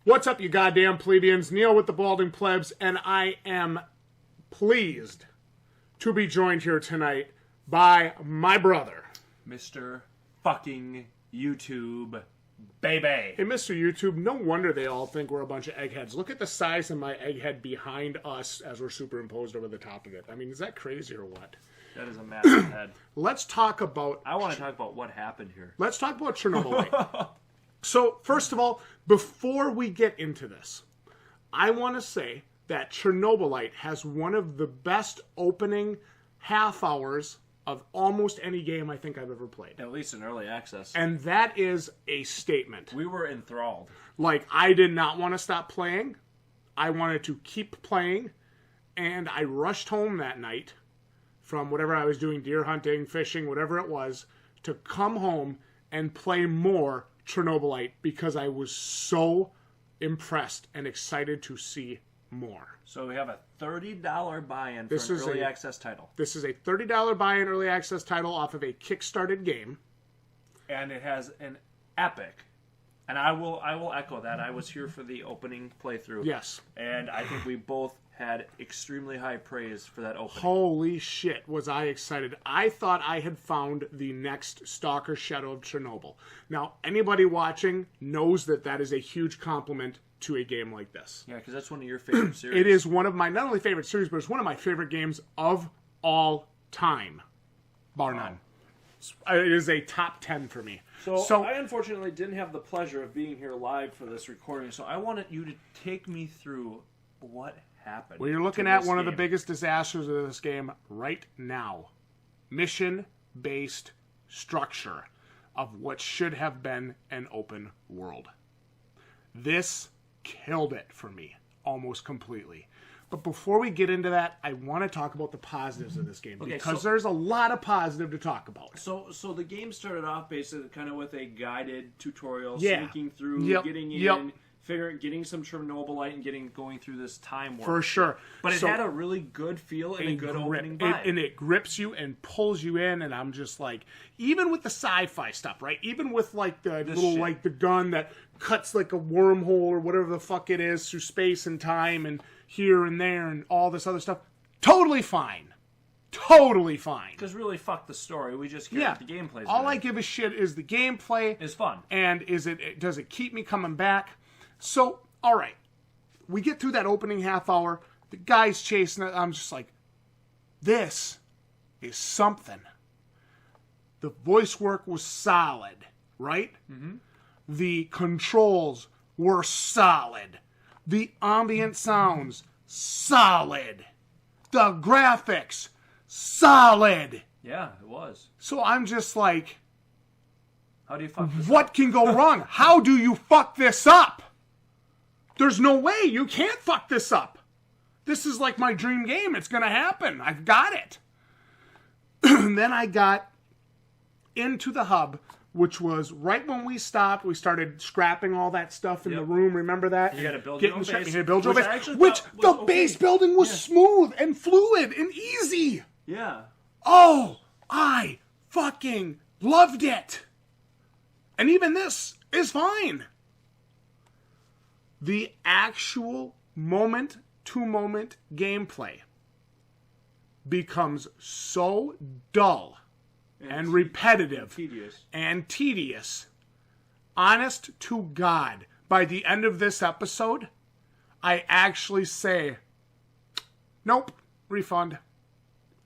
What's up, you goddamn plebeians? Neil with the Balding Plebs, and I am pleased to be joined here tonight by my brother, Mr. fucking YouTube baby. Hey, Mr. YouTube, no wonder they all think we're a bunch of eggheads. Look at the size of my egghead behind us as we're superimposed over the top of it. I mean, is that crazy or what? That is a massive head. Let's talk about... I want to talk about what happened here. Let's talk about Chernobylite. So, first of all, before we get into this, I want to say that Chernobylite has one of the best opening half hours of almost any game I think I've ever played. At least in early access. And that is a statement. We were enthralled. Like, I did not want to stop playing. I wanted to keep playing. And I rushed home that night from whatever I was doing, deer hunting, fishing, whatever it was, to come home and play more Chernobylite because I was so impressed and excited to see more. So we have a $30 buy-in for an early access title. This is a $30 buy-in early access title off of a kickstarted game. And it has an epic. And I will echo that. I was here for the opening playthrough. Yes. And I think we both had extremely high praise for that opening. Holy shit, was I excited. I thought I had found the next Stalker Shadow of Chernobyl. Now, anybody watching knows that that is a huge compliment to a game like this. Yeah, because that's one of your favorite series. It is one of my, not only favorite series, but it's one of my favorite games of all time. Bar none. It is a top 10 for me. So I unfortunately didn't have the pleasure of being here live for this recording, so I wanted you to take me through what happened. Well, you're looking at one of the biggest disasters of this game right now. Mission-based structure of what should have been an open world. This killed it for me almost completely. But before we get into that, I want to talk about the positives of this game because there's a lot of positive to talk about. So the game started off basically kind of with a guided tutorial, sneaking through, getting in, getting some Chernobylite and going through this time warp. For sure. But it had a really good feel and a good opening vibe. And it grips you and pulls you in, and I'm just like, even with the sci-fi stuff, right? Even with like the like the gun that cuts like a wormhole or whatever the fuck it is through space and time and here and there and all this other stuff. Totally fine. Totally fine. Because really, fuck the story. We just care if the gameplay's all I give a shit is the gameplay. Is fun. And does it keep me coming back? So, all right. We get through that opening half hour. The guy's chasing it. I'm just like, this is something. The voice work was solid, right? Mm-hmm. The controls were solid. The ambient sounds, solid. The graphics, solid. Yeah, it was. So I'm just like, how do you fuck this what up? can go wrong? How do you fuck this up? There's no way. You can't fuck this up. This is like my dream game. It's going to happen. I've got it. Then I got into the hub, which was right when we stopped. We started scrapping all that stuff in the room. Remember that? You got to build your own base. You had to build your base. Which the base building was smooth and fluid and easy. Yeah. Oh, I fucking loved it. And even this is fine. The actual moment-to-moment gameplay becomes so dull and repetitive and tedious. Honest to God, by the end of this episode, I actually say, nope, refund.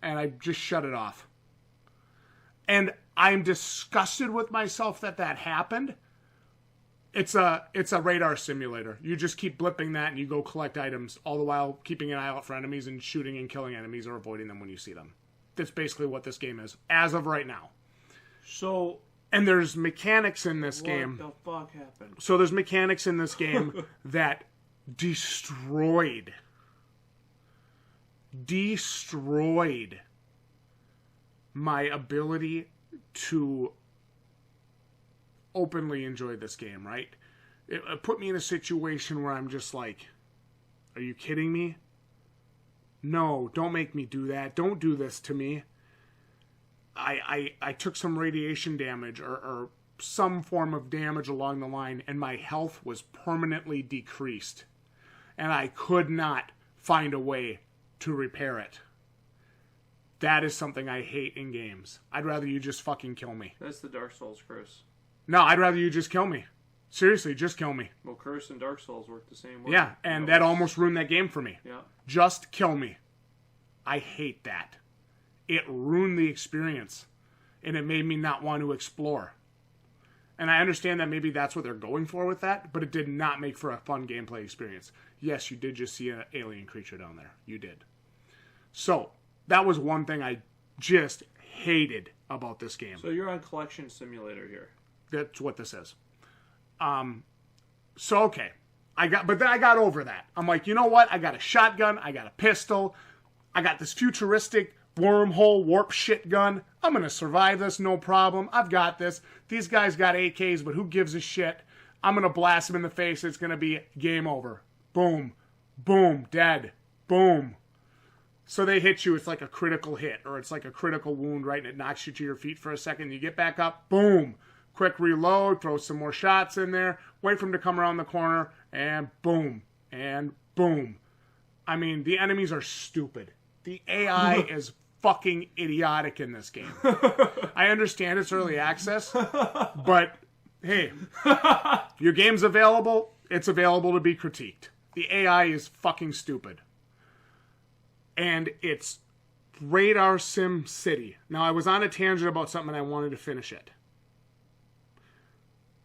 And I just shut it off. And I'm disgusted with myself that happened. It's a radar simulator. You just keep blipping that and you go collect items, all the while keeping an eye out for enemies and shooting and killing enemies or avoiding them when you see them. That's basically what this game is, as of right now. So, and there's mechanics in this game. What the fuck happened? So there's mechanics in this game that destroyed my ability to openly enjoy this game, right? It put me in a situation where I'm just like, are you kidding me? No, don't make me do that. Don't do this to me. I took some radiation damage or some form of damage along the line, and my health was permanently decreased. And I could not find a way to repair it. That is something I hate in games. I'd rather you just fucking kill me. That's the Dark Souls curse. No, I'd rather you just kill me. Seriously, just kill me. Well, curse and Dark Souls work the same way. Yeah, and that almost ruined that game for me. Yeah. Just kill me. I hate that. It ruined the experience. And it made me not want to explore. And I understand that maybe that's what they're going for with that, but it did not make for a fun gameplay experience. Yes, you did just see an alien creature down there. You did. So, that was one thing I just hated about this game. So you're on Collection Simulator here. That's what this is. So, okay. But then I got over that. I'm like, you know what? I got a shotgun. I got a pistol. I got this futuristic wormhole warp shit gun. I'm going to survive this, no problem. I've got this. These guys got AKs, but who gives a shit? I'm going to blast them in the face. It's going to be game over. Boom. Boom. Dead. Boom. So they hit you. It's like a critical hit, or it's like a critical wound, right? And it knocks you to your feet for a second. You get back up. Boom. Quick reload. Throw some more shots in there. Wait for them to come around the corner. And boom. And boom. I mean, the enemies are stupid. The AI is fucking idiotic in this game. I understand it's early access, but hey, your game's available. It's available to be critiqued. The AI is fucking stupid. And it's Radar Sim City. Now, I was on a tangent about something and I wanted to finish it.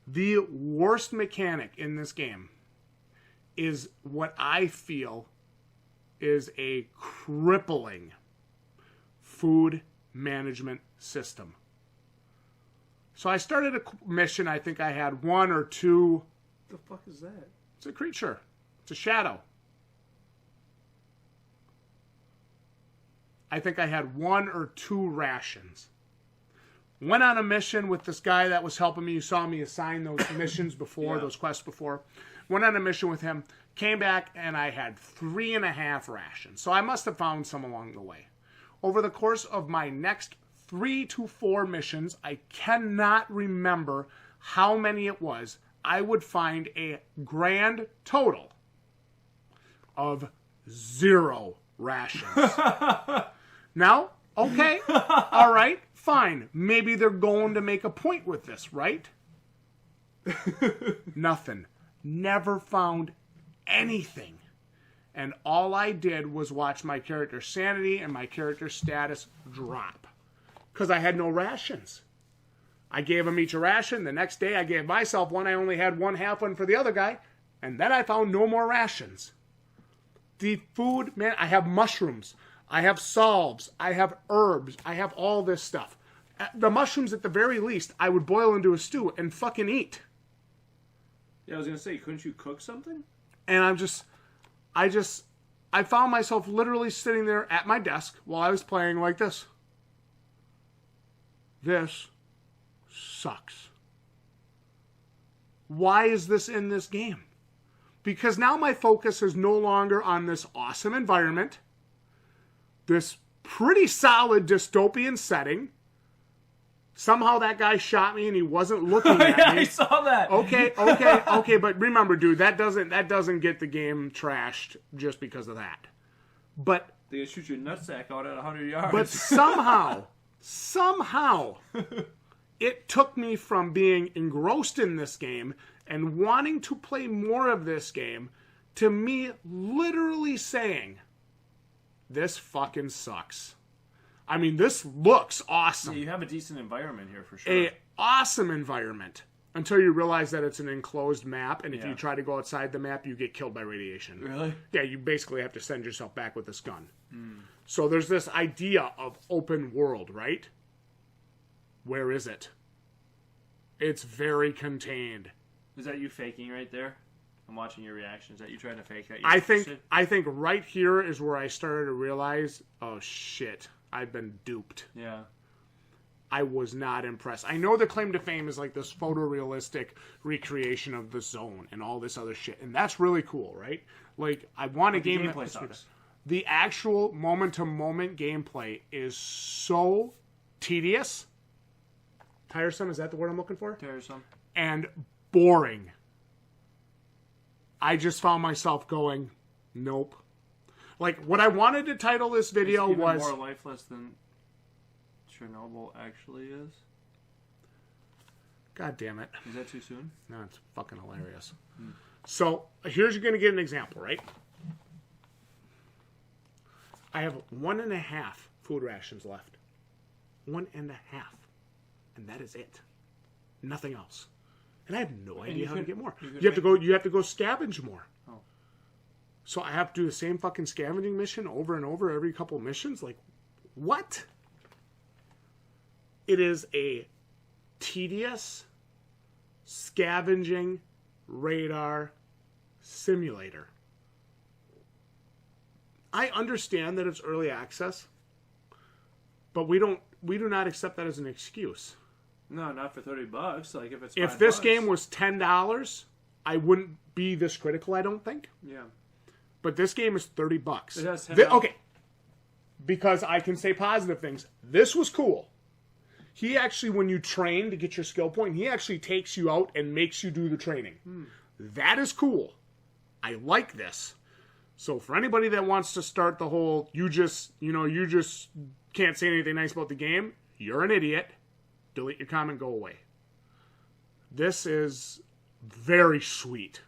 The worst mechanic in this game is what I feel is a crippling food management system. So I started a mission. I think I had one or two. The fuck is that? It's a creature. It's a shadow. I think I had one or two rations. Went on a mission with this guy that was helping me. You saw me assign those missions before, those quests before. Went on a mission with him. Came back and I had 3.5 rations. So I must have found some along the way. Over the course of my next 3 to 4 missions, I cannot remember how many it was. I would find a grand total of 0 rations. Now, okay, all right, fine. Maybe they're going to make a point with this, right? Nothing. Never found anything. And all I did was watch my character's sanity and my character's status drop. Because I had no rations. I gave them each a ration. The next day I gave myself one. I only had one half one for the other guy. And then I found no more rations. The food, man, I have mushrooms. I have salves. I have herbs. I have all this stuff. The mushrooms, at the very least, I would boil into a stew and fucking eat. Yeah, I was going to say, couldn't you cook something? And I found myself literally sitting there at my desk while I was playing like this. This sucks. Why is this in this game? Because now my focus is no longer on this awesome environment, this pretty solid dystopian setting. Somehow that guy shot me and he wasn't looking at yeah, me. I saw that. Okay, but remember, dude, that doesn't get the game trashed just because of that. But they can shoot your nutsack out at 100 yards. But somehow, it took me from being engrossed in this game and wanting to play more of this game to me literally saying, this fucking sucks. I mean, this looks awesome. Yeah, you have a decent environment here for sure. An awesome environment. Until you realize that it's an enclosed map, and if you try to go outside the map, you get killed by radiation. Really? Yeah, you basically have to send yourself back with this gun. So there's this idea of open world, right? Where is it? It's very contained. Is that you faking right there? I'm watching your reaction. Is that you trying to fake that? I think right here is where I started to realize, oh shit, I've been duped. Yeah. I was not impressed. I know the claim to fame is like this photorealistic recreation of the zone and all this other shit, and that's really cool, right? Like, I want a game that sucks. The actual moment-to-moment gameplay is so tedious Tiresome, is that the word I'm looking for? Tiresome. And boring. I just found myself going, nope. Like, what I wanted to title this video it's even was... more lifeless than Chernobyl actually is. God damn it. Is that too soon? No, it's fucking hilarious. So, here's you're going to get an example, right? I have 1.5 food rations left. 1.5. And that is it. Nothing else. And I have no idea how to get more. You have to go scavenge more. Oh. So I have to do the same fucking scavenging mission over and over every couple of missions? Like, what? It is a tedious scavenging radar simulator. I understand that it's early access, but we do not accept that as an excuse. No, not for $30. Like if it's if this game was $10, I wouldn't be this critical. I don't think. Yeah. But this game is $30. It has $10. Okay. Because I can say positive things. This was cool. He actually, when you train to get your skill point, he actually takes you out and makes you do the training. That is cool. I like this. So for anybody that wants to start the whole, you just can't say anything nice about the game, you're an idiot. Delete your comment, go away. This is very sweet.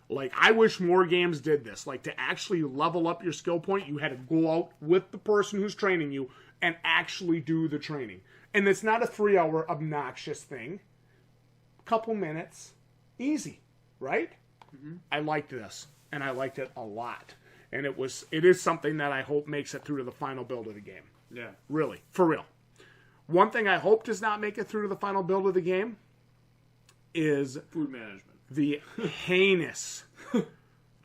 Like, I wish more games did this. Like, to actually level up your skill point, you had to go out with the person who's training you and actually do the training. And it's not a 3-hour obnoxious thing. Couple minutes. Easy. Right? Mm-hmm. I liked this. And I liked it a lot. And it is something that I hope makes it through to the final build of the game. Yeah. Really. For real. One thing I hope does not make it through to the final build of the game is... food management. The heinous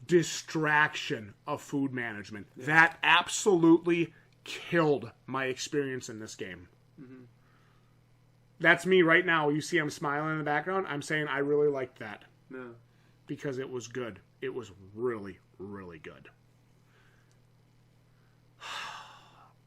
distraction of food management. Yeah. That absolutely killed my experience in this game. Mm-hmm. That's me right now. You see I'm smiling in the background. I'm saying I really liked that. Yeah. Because it was good. It was really, really good.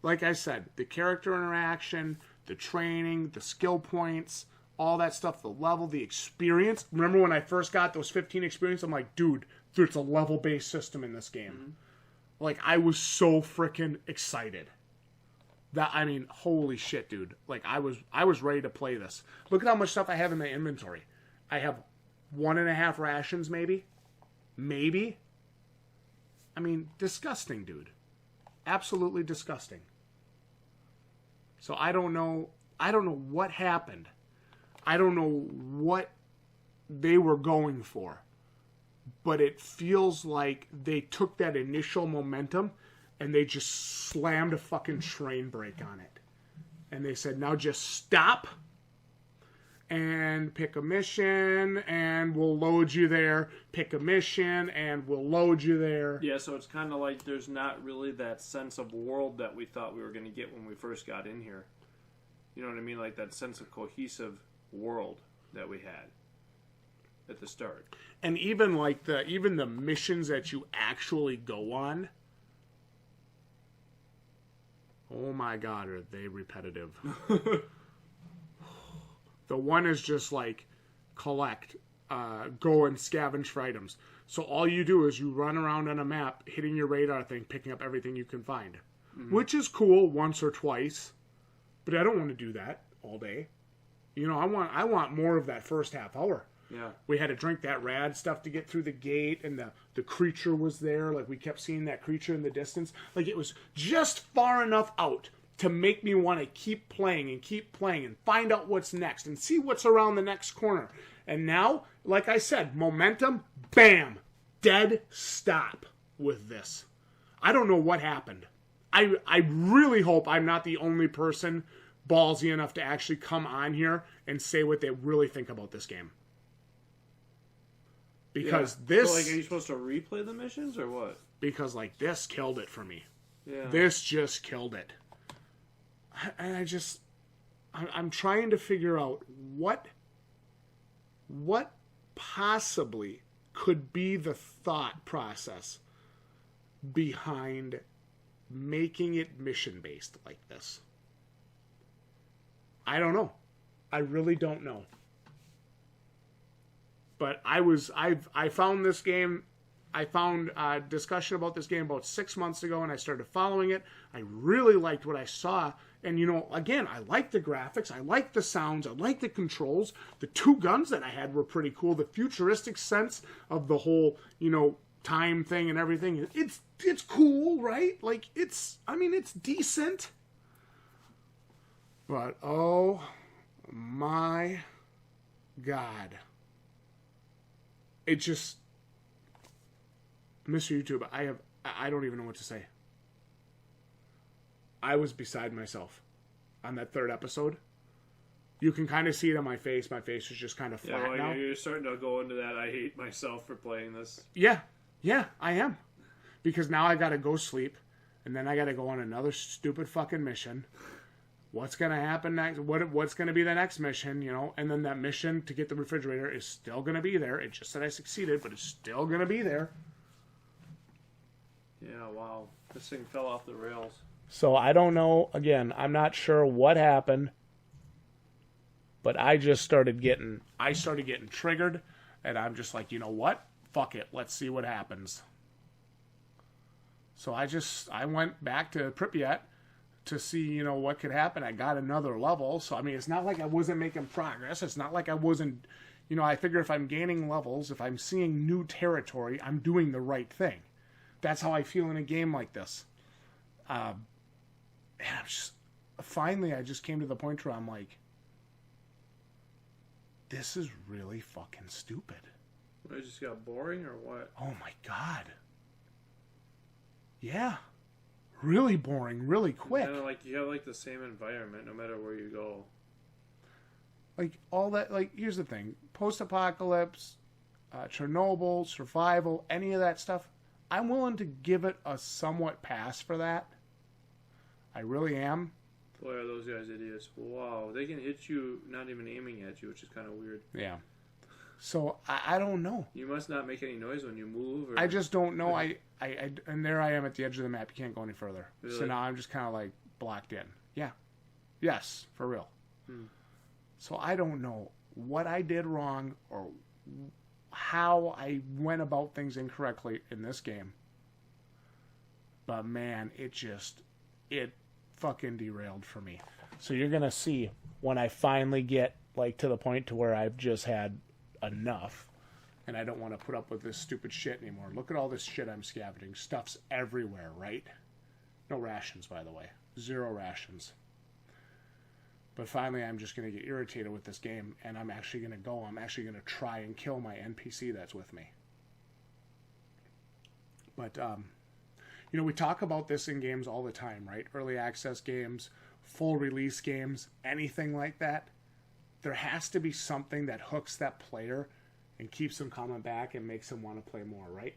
Like I said, the character interaction, the training, the skill points, all that stuff, the level, the experience. Remember when I first got those 15 experience? I'm like, dude, there's a level-based system in this game. Mm-hmm. Like, I was so freaking excited. Holy shit, dude. Like, I was ready to play this. Look at how much stuff I have in my inventory. I have 1.5 rations, maybe. Maybe. Disgusting, dude. Absolutely disgusting. So I don't know what happened. I don't know what they were going for. But it feels like they took that initial momentum and they just slammed a fucking train brake on it. And they said, now just stop and pick a mission and we'll load you there. Pick a mission and we'll load you there. Yeah, so it's kind of like there's not really that sense of world that we thought we were going to get when we first got in here. You know what I mean? Like that sense of cohesive world that we had at the start. And even the missions that you actually go on, oh my god, are they repetitive. The one is just like collect, go and scavenge for items. So all you do is you run around on a map, hitting your radar thing, picking up everything you can find. Mm-hmm. Which is cool once or twice, but I don't want to do that all day. I want more of that first half hour. Yeah. We had to drink that rad stuff to get through the gate, and the creature was there. Like, we kept seeing that creature in the distance. Like, it was just far enough out to make me want to keep playing and find out what's next and see what's around the next corner. And now, like I said, momentum, bam, dead stop with this. I don't know what happened. I really hope I'm not the only person ballsy enough to actually come on here and say what they really think about this game. Because this... So, are you supposed to replay the missions or what? Because, this killed it for me. Yeah. This just killed it. And I'm trying to figure out what possibly could be the thought process behind making it mission-based like this. I don't know. I really don't know. But I found this game. I found a discussion about this game about 6 months ago, and I started following it. I really liked what I saw. And, again, I like the graphics. I like the sounds. I like the controls. The 2 guns that I had were pretty cool. The futuristic sense of the whole, time thing and everything. It's cool, right? Like, it's decent. But, oh my God. It just... Mr. YouTube, I don't even know what to say. I was beside myself on that 3rd episode. You can kind of see it on my face. My face is just kind of flat now. You're starting to go into that. I hate myself for playing this. Yeah, I am. Because now I got to go sleep, and then I got to go on another stupid fucking mission. What's going to happen next? What's going to be the next mission, And then that mission to get the refrigerator is still going to be there. It just said I succeeded, but it's still going to be there. Yeah, wow. This thing fell off the rails. So I don't know. Again, I'm not sure what happened. But I started getting triggered. And I'm just like, you know what? Fuck it. Let's see what happens. So I went back to Pripyat to see, what could happen. I got another level. So, it's not like I wasn't making progress. It's not like I wasn't, I figure if I'm gaining levels, if I'm seeing new territory, I'm doing the right thing. That's how I feel in a game like this. And finally, I just came to the point where I'm like, this is really fucking stupid. It just got boring or what? Oh my God. Yeah. Really boring, really quick. You have the same environment no matter where you go. All that, here's the thing. Post-apocalypse, Chernobyl, survival, any of that stuff. I'm willing to give it a somewhat pass for that. I really am. Boy, are those guys idiots. Wow. They can hit you not even aiming at you, which is kind of weird. Yeah. So, I don't know. You must not make any noise when you move? Or... I just don't know. And there I am at the edge of the map. You can't go any further. Really? So now I'm just kind of blocked in. Yeah. Yes, for real. So I don't know what I did wrong or how I went about things incorrectly in this game. But man, it fucking derailed for me. So you're going to see when I finally get to the point to where I've just had enough and I don't want to put up with this stupid shit anymore. Look at all this shit I'm scavenging. Stuff's everywhere, right? No rations, by the way. 0 rations. But finally, I'm just going to get irritated with this game, and I'm actually going to try and kill my NPC that's with me. But, we talk about this in games all the time, right? Early access games, full release games, anything like that. There has to be something that hooks that player and keeps them coming back and makes them want to play more, right?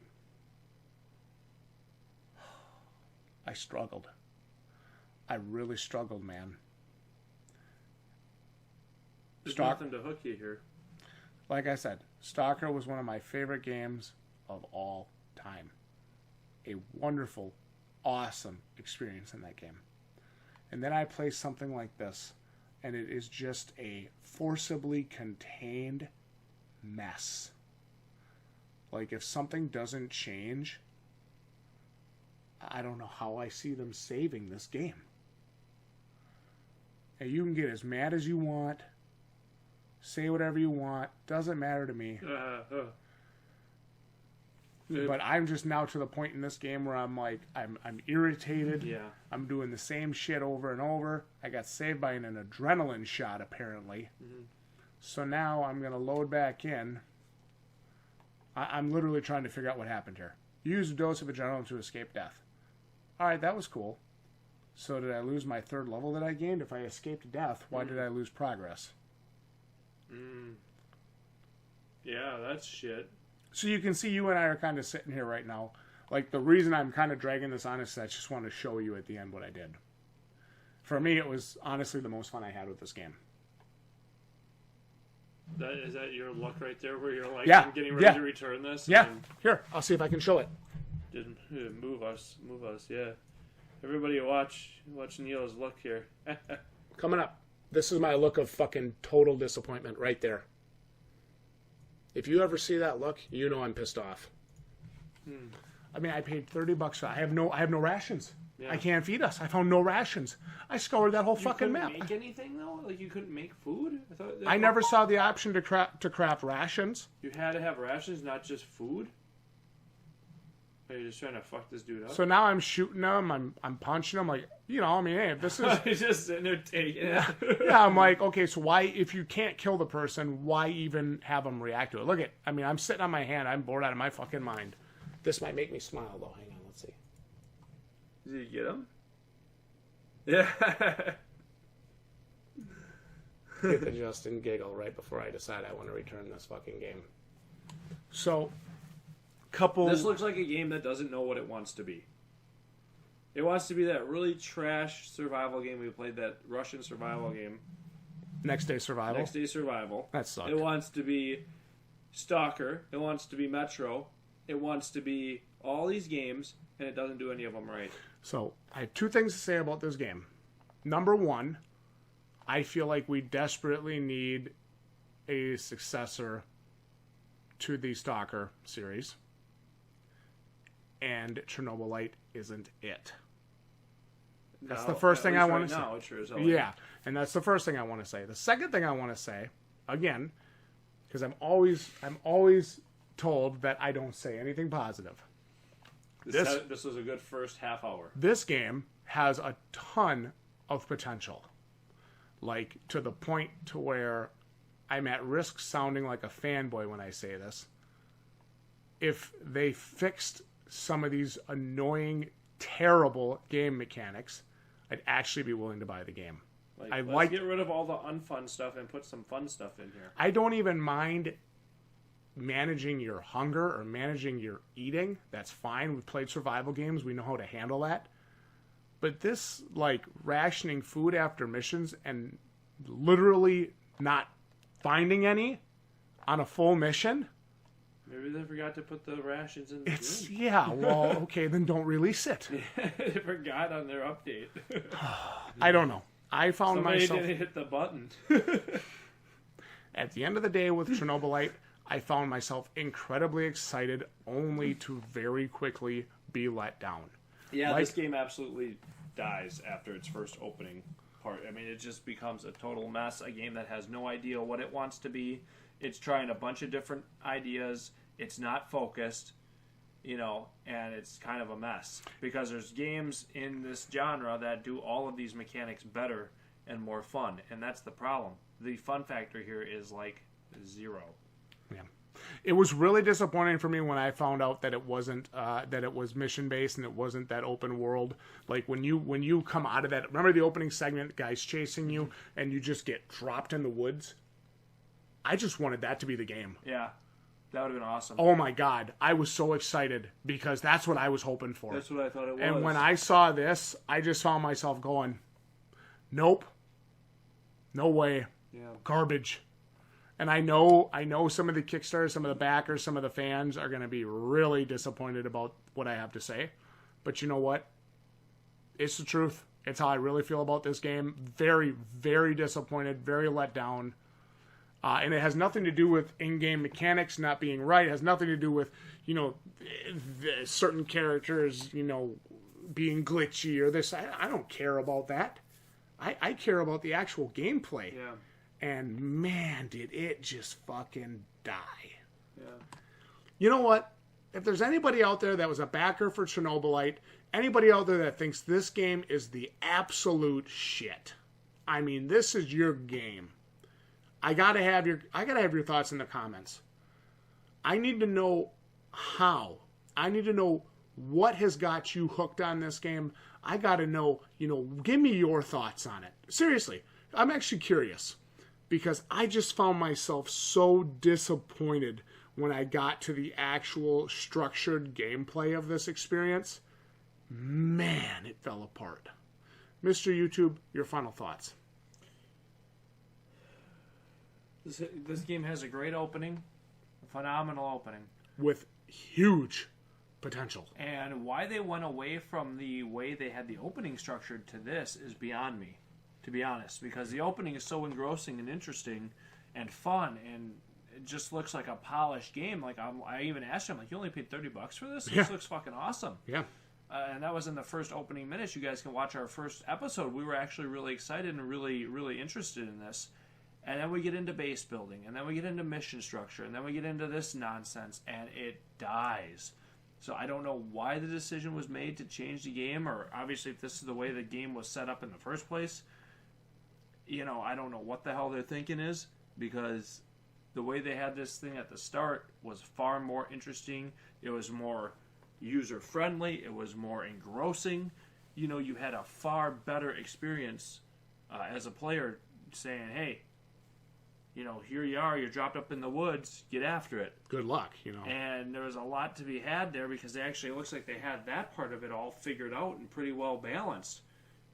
I struggled. I really struggled, man. There's nothing to hook you here. Like I said, Stalker was one of my favorite games of all time. A wonderful, awesome experience in that game. And then I play something like this, and it is just a forcibly contained mess. If something doesn't change, I don't know how I see them saving this game. And you can get as mad as you want, say whatever you want, doesn't matter to me. But I'm just now to the point in this game where I'm I'm irritated. Yeah. I'm doing the same shit over and over. I got saved by an adrenaline shot, apparently. Mm-hmm. So now I'm going to load back in. I'm literally trying to figure out what happened here. Use a dose of adrenaline to escape death. Alright, that was cool. So did I lose my 3rd level that I gained? If I escaped death, why did I lose progress? Yeah, that's shit. So you can see you and I are kind of sitting here right now. The reason I'm kind of dragging this on is that I just want to show you at the end what I did. For me, it was honestly the most fun I had with this game. Is that your luck right there where you're I'm getting ready to return this? Yeah. Here, I'll see if I can show it. Just move us, yeah. Everybody watch Neil's luck here. Coming up. This is my look of fucking total disappointment right there. If you ever see that look, you know I'm pissed off. I mean, I paid $30 for it. I have no rations. Yeah. I can't feed us. I found no rations. I scoured that whole fucking map. You couldn't make anything though? Like you couldn't make food? I never saw the option to craft rations. You had to have rations, not just food? Are you just trying to fuck this dude up? So now I'm shooting him. I'm punching him. Like, you know, I mean, hey, if this is... He's just sitting there taking it. Yeah, I'm like, okay, so why, if you can't kill the person, why even have them react to it? Look at, I mean, I'm sitting on my hand. I'm bored out of my fucking mind. This might make me smile, though. Hang on, let's see. Did you get him? Yeah. Get the Justin giggle right before I decide I want to return this fucking game. So... This looks like a game that doesn't know what it wants to be. It wants to be that really trash survival game. We played that Russian survival game. Next Day Survival. That sucked. It wants to be Stalker. It wants to be Metro. It wants to be all these games, and it doesn't do any of them right. So, I have two things to say about this game. Number one, I feel like we desperately need a successor to the Stalker series. And Chernobylite isn't it. That's the first thing I want to say. It sure is. Yeah, and that's the first thing I want to say. The second thing I want to say, again, because I'm always told that I don't say anything positive. This was a good first half hour. This game has a ton of potential, like to the point to where I'm at risk sounding like a fanboy when I say this. If they fixed some of these annoying, terrible game mechanics, I'd actually be willing to buy the game. Let's get rid of all the unfun stuff and put some fun stuff in here. I don't even mind managing your hunger or managing your eating. That's fine. We've played survival games. We know how to handle that. But this, like, rationing food after missions and literally not finding any on a full mission... Maybe they forgot to put the rations in the game. Yeah, well, okay, then don't release it. They forgot on their update. I don't know. I found Somebody myself... didn't hit the button. At the end of the day with Chernobylite, I found myself incredibly excited only to very quickly be let down. Yeah, this game absolutely dies after its first opening part. I mean, it just becomes a total mess. A game that has no idea what it wants to be. It's trying a bunch of different ideas. It's not focused, and it's kind of a mess. Because there's games in this genre that do all of these mechanics better and more fun. And that's the problem. The fun factor here is like zero. Yeah. It was really disappointing for me when I found out that it wasn't, that it was mission-based and it wasn't that open world. Like when you come out of that, remember the opening segment, guys chasing you, and you just get dropped in the woods? I just wanted that to be the game. Yeah, that would have been awesome. Oh my God, I was so excited because that's what I was hoping for. That's what I thought it was. And when I saw this, I just found myself going, nope, no way, garbage. And I know some of the Kickstarters, some of the backers, some of the fans are going to be really disappointed about what I have to say. But you know what? It's the truth. It's how I really feel about this game. Very, very disappointed, very let down. And it has nothing to do with in-game mechanics not being right. It has nothing to do with, certain characters, being glitchy or this. I don't care about that. I care about the actual gameplay. Yeah. And man, did it just fucking die. Yeah. You know what? If there's anybody out there that was a backer for Chernobylite, anybody out there that thinks this game is the absolute shit, I mean, this is your game. I gotta have your thoughts in the comments. I need to know how. I need to know what has got you hooked on this game. I gotta know, give me your thoughts on it. Seriously, I'm actually curious because I just found myself so disappointed when I got to the actual structured gameplay of this experience. Man, it fell apart. Mr. YouTube, your final thoughts. This game has a great opening, a phenomenal opening. With huge potential. And why they went away from the way they had the opening structured to this is beyond me. to be honest, because the opening is so engrossing and interesting and fun, and it just looks like a polished game. Like I even asked him, like, you only paid $30 for this? This looks fucking awesome. Yeah. And that was in the first opening minutes. You guys can watch our first episode. We were actually really excited and really, really interested in this. And then we get into base building, and then we get into mission structure, and then we get into this nonsense, and it dies. So I don't know why the decision was made to change the game, or obviously if this is the way the game was set up in the first place. You know, I don't know what the hell they're thinking is, because the way they had this thing at the start was far more interesting. It was more user-friendly. It was more engrossing. You know, you had a far better experience as a player saying, hey, you know, here you are, you're dropped up in the woods, get after it. Good luck, you know. And there was a lot to be had there, because it actually looks like they had that part of it all figured out and pretty well balanced.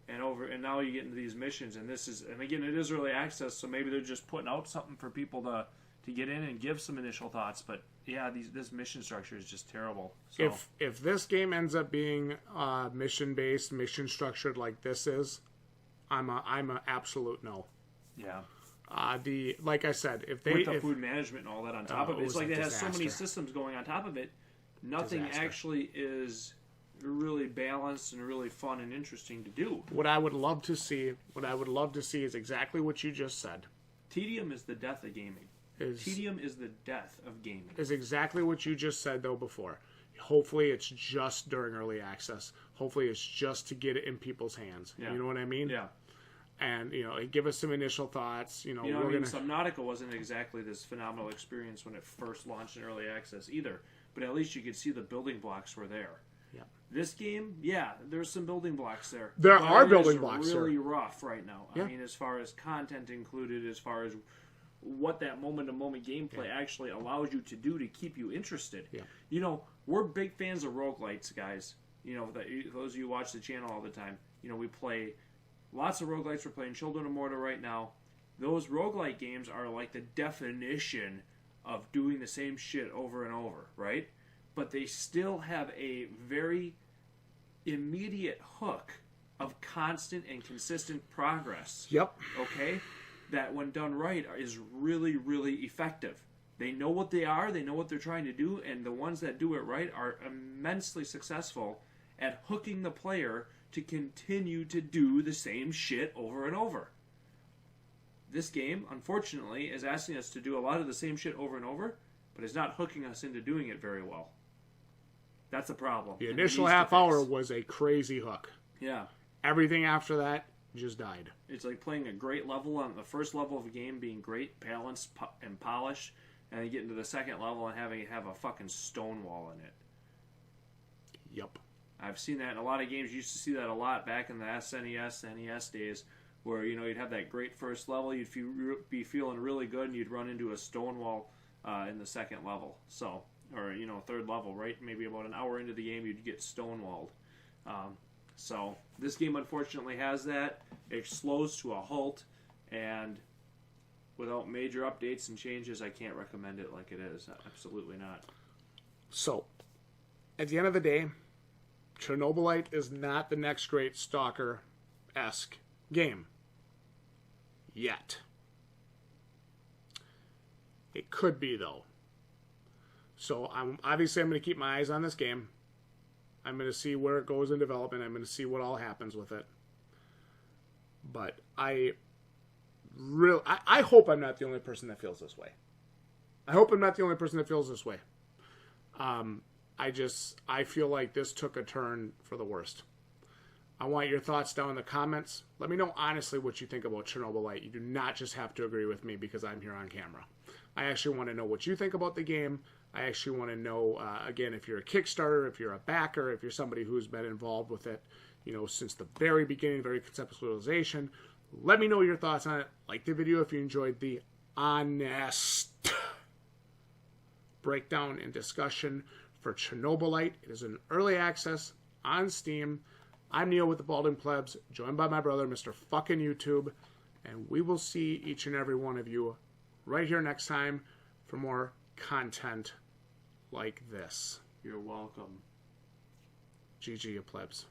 And now you get into these missions, and again, it is early access, so maybe they're just putting out something for people to get in and give some initial thoughts. But yeah, this mission structure is just terrible. So, if this game ends up being mission based, mission structured like this is, I'm a absolute no. Yeah. Like I said, if with the food management and all that on top of it, it's like it has so many systems going on top of it. Nothing actually is really balanced and really fun and interesting to do. What I would love to see is exactly what you just said. Tedium is the death of gaming. Tedium is the death of gaming. Is exactly what you just said though before. Hopefully it's just during early access. Hopefully it's just to get it in people's hands. Yeah. You know what I mean? Yeah. And, you know, give us some initial thoughts. You know, Subnautica wasn't exactly this phenomenal experience when it first launched in early access either. But at least you could see the building blocks were there. Yeah. This game, there's some building blocks there. There are building blocks there. It's really rough right now. Yeah. I mean, as far as content included, as far as what that moment-to-moment gameplay actually allows you to do to keep you interested. Yeah. You know, we're big fans of roguelites, guys. You know, those of you who watch the channel all the time, you know, we play lots of roguelites. We're playing Children of Morta right now. Those roguelite games are like the definition of doing the same shit over and over, right? But they still have a very immediate hook of constant and consistent progress. Yep. Okay? That when done right is really, really effective. They know what they are, they know what they're trying to do, and the ones that do it right are immensely successful at hooking the player to continue to do the same shit over and over. This game, unfortunately, is asking us to do a lot of the same shit over and over, but is not hooking us into doing it very well. That's a problem. The initial half hour was a crazy hook. Yeah. Everything after that just died. It's like playing a great level on the first level of a game being great, balanced, and polished, and then get into the second level and having it have a fucking stone wall in it. Yep. I've seen that in a lot of games. You used to see that a lot back in the SNES, NES days, where, you know, you'd have that great first level, you'd be feeling really good, and you'd run into a stone wall in the second level. So, or, you know, third level, right? Maybe about an hour into the game, you'd get stonewalled. So, this game unfortunately has that. It slows to a halt, and without major updates and changes, I can't recommend it like it is. Absolutely not. So, at the end of the day, Chernobylite is not the next great Stalker-esque game. Yet. It could be, though. So, I'm going to keep my eyes on this game. I'm going to see where it goes in development. I'm going to see what all happens with it. But I hope I'm not the only person that feels this way. I hope I'm not the only person that feels this way. I feel like this took a turn for the worst. I want your thoughts down in the comments. Let me know honestly what you think about Chernobylite. You do not just have to agree with me because I'm here on camera. I actually want to know what you think about the game. I actually want to know, again, if you're a Kickstarter, if you're a backer, if you're somebody who's been involved with it, you know, since the very beginning, very conceptualization. Let me know your thoughts on it. Like the video if you enjoyed the honest breakdown and discussion for Chernobylite. It is in early access on Steam. I'm Neil with the Balding Plebs, joined by my brother, Mr. fucking YouTube, and we will see each and every one of you right here next time for more content like this. You're welcome. GG, you plebs.